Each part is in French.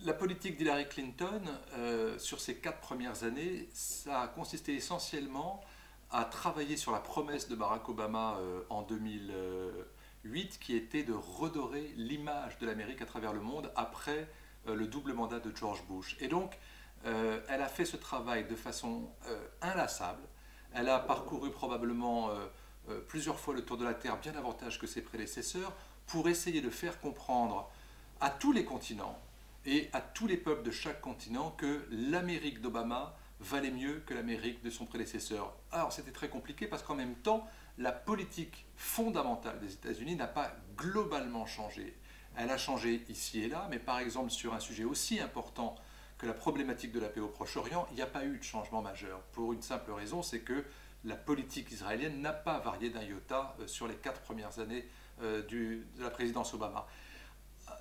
La politique d'Hillary Clinton, sur ces 4 premières années, ça a consisté essentiellement à travailler sur la promesse de Barack Obama en 2008, qui était de redorer l'image de l'Amérique à travers le monde après le double mandat de George Bush. Et donc, elle a fait ce travail de façon inlassable. Elle a parcouru probablement plusieurs fois le tour de la Terre, bien davantage que ses prédécesseurs, pour essayer de faire comprendre à tous les continents et à tous les peuples de chaque continent que l'Amérique d'Obama valait mieux que l'Amérique de son prédécesseur. Alors c'était très compliqué parce qu'en même temps, la politique fondamentale des États-Unis n'a pas globalement changé. Elle a changé ici et là, mais par exemple sur un sujet aussi important que la problématique de la paix au Proche-Orient, il n'y a pas eu de changement majeur. Pour une simple raison, c'est que la politique israélienne n'a pas varié d'un iota sur les 4 premières années de la présidence Obama.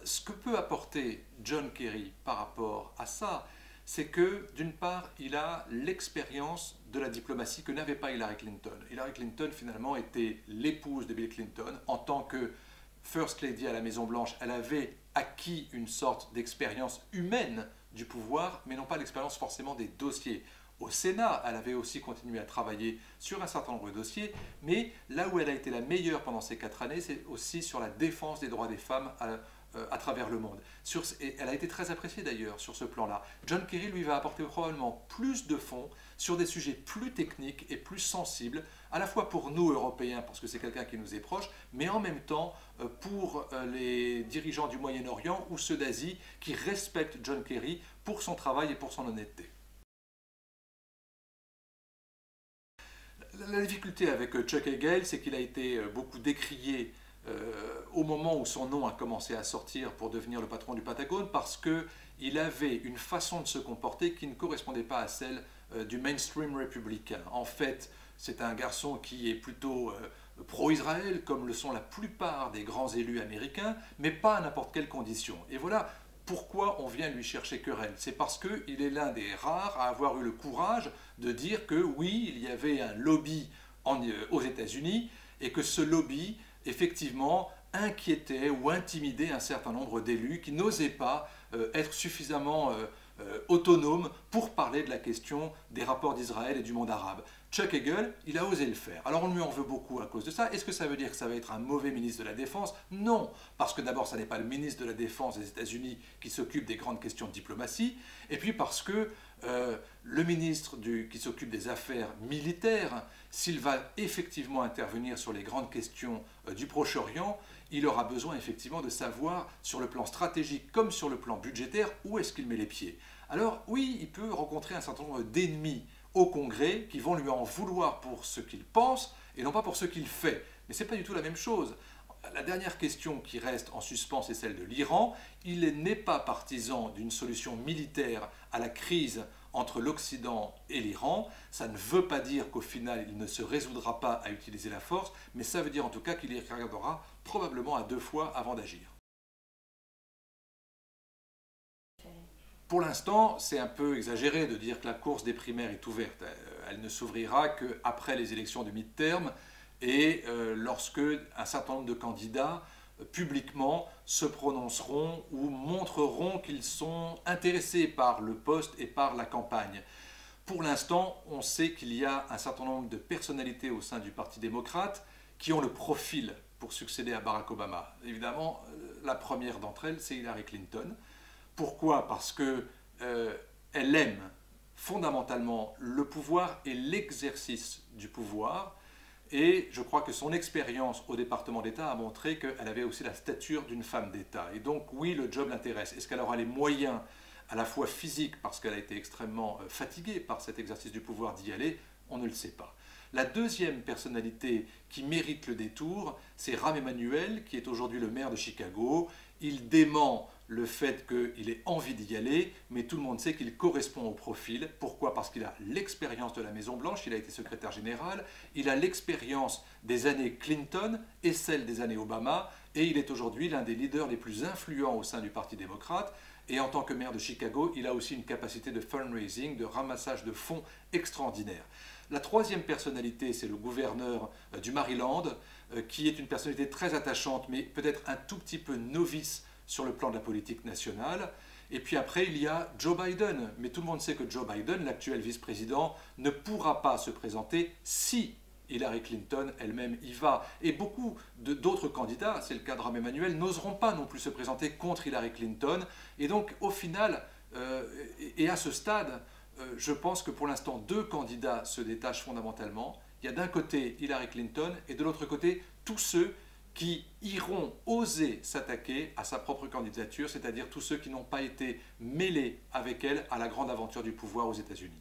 Ce que peut apporter John Kerry par rapport à ça, c'est que d'une part, il a l'expérience de la diplomatie que n'avait pas Hillary Clinton. Hillary Clinton, finalement, était l'épouse de Bill Clinton. En tant que First Lady à la Maison-Blanche, elle avait acquis une sorte d'expérience humaine du pouvoir, mais non pas l'expérience forcément des dossiers. Au Sénat, elle avait aussi continué à travailler sur un certain nombre de dossiers, mais là où elle a été la meilleure pendant ces 4 années, c'est aussi sur la défense des droits des femmes à travers le monde. Et elle a été très appréciée d'ailleurs sur ce plan-là. John Kerry lui va apporter probablement plus de fonds sur des sujets plus techniques et plus sensibles, à la fois pour nous Européens, parce que c'est quelqu'un qui nous est proche, mais en même temps pour les dirigeants du Moyen-Orient ou ceux d'Asie qui respectent John Kerry pour son travail et pour son honnêteté. La difficulté avec Chuck Hagel, c'est qu'il a été beaucoup décrié au moment où son nom a commencé à sortir pour devenir le patron du Pentagone, parce qu'il avait une façon de se comporter qui ne correspondait pas à celle du mainstream républicain. En fait, c'est un garçon qui est plutôt pro-Israël, comme le sont la plupart des grands élus américains, mais pas à n'importe quelle condition. Et voilà pourquoi on vient lui chercher querelle. C'est parce qu'il est l'un des rares à avoir eu le courage de dire que oui, il y avait un lobby aux États-Unis et que ce lobby effectivement inquiétait ou intimidait un certain nombre d'élus qui n'osaient pas être suffisamment autonomes pour parler de la question des rapports d'Israël et du monde arabe. Chuck Hagel, il a osé le faire. Alors on lui en veut beaucoup à cause de ça. Est-ce que ça veut dire que ça va être un mauvais ministre de la Défense? Non, parce que d'abord, ça n'est pas le ministre de la Défense des États-Unis qui s'occupe des grandes questions de diplomatie, et puis parce que le ministre qui s'occupe des affaires militaires, s'il va effectivement intervenir sur les grandes questions du Proche-Orient, il aura besoin effectivement de savoir sur le plan stratégique comme sur le plan budgétaire où est-ce qu'il met les pieds. Alors oui, il peut rencontrer un certain nombre d'ennemis au Congrès qui vont lui en vouloir pour ce qu'il pense et non pas pour ce qu'il fait. Mais ce n'est pas du tout la même chose. La dernière question qui reste en suspens, c'est celle de l'Iran. Il n'est pas partisan d'une solution militaire à la crise entre l'Occident et l'Iran. Ça ne veut pas dire qu'au final, il ne se résoudra pas à utiliser la force, mais ça veut dire en tout cas qu'il y regardera probablement à 2 fois avant d'agir. Pour l'instant, c'est un peu exagéré de dire que la course des primaires est ouverte. Elle ne s'ouvrira qu'après les élections de mi-terme et lorsque un certain nombre de candidats publiquement se prononceront ou montreront qu'ils sont intéressés par le poste et par la campagne. Pour l'instant, on sait qu'il y a un certain nombre de personnalités au sein du Parti démocrate qui ont le profil pour succéder à Barack Obama. Évidemment, la première d'entre elles, c'est Hillary Clinton. Pourquoi? Parce qu'elle aime fondamentalement le pouvoir et l'exercice du pouvoir. Et je crois que son expérience au département d'État a montré qu'elle avait aussi la stature d'une femme d'État. Et donc oui, le job l'intéresse. Est-ce qu'elle aura les moyens, à la fois physiques, parce qu'elle a été extrêmement fatiguée par cet exercice du pouvoir d'y aller? On ne le sait pas. La deuxième personnalité qui mérite le détour, c'est Rahm Emanuel, qui est aujourd'hui le maire de Chicago. Il dément le fait qu'il ait envie d'y aller, mais tout le monde sait qu'il correspond au profil. Pourquoi? Parce qu'il a l'expérience de la Maison-Blanche, il a été secrétaire général, il a l'expérience des années Clinton et celle des années Obama, et il est aujourd'hui l'un des leaders les plus influents au sein du Parti démocrate. Et en tant que maire de Chicago, il a aussi une capacité de fundraising, de ramassage de fonds extraordinaire. La troisième personnalité, c'est le gouverneur du Maryland, qui est une personnalité très attachante, mais peut-être un tout petit peu novice sur le plan de la politique nationale. Et puis après, il y a Joe Biden. Mais tout le monde sait que Joe Biden, l'actuel vice-président, ne pourra pas se présenter si Hillary Clinton elle-même y va. Et beaucoup d'autres candidats, c'est le cas de Rahm Emanuel, n'oseront pas non plus se présenter contre Hillary Clinton. Et donc, au final, et à ce stade, je pense que pour l'instant, deux candidats se détachent fondamentalement. Il y a d'un côté Hillary Clinton et de l'autre côté tous ceux qui iront oser s'attaquer à sa propre candidature, c'est-à-dire tous ceux qui n'ont pas été mêlés avec elle à la grande aventure du pouvoir aux États-Unis.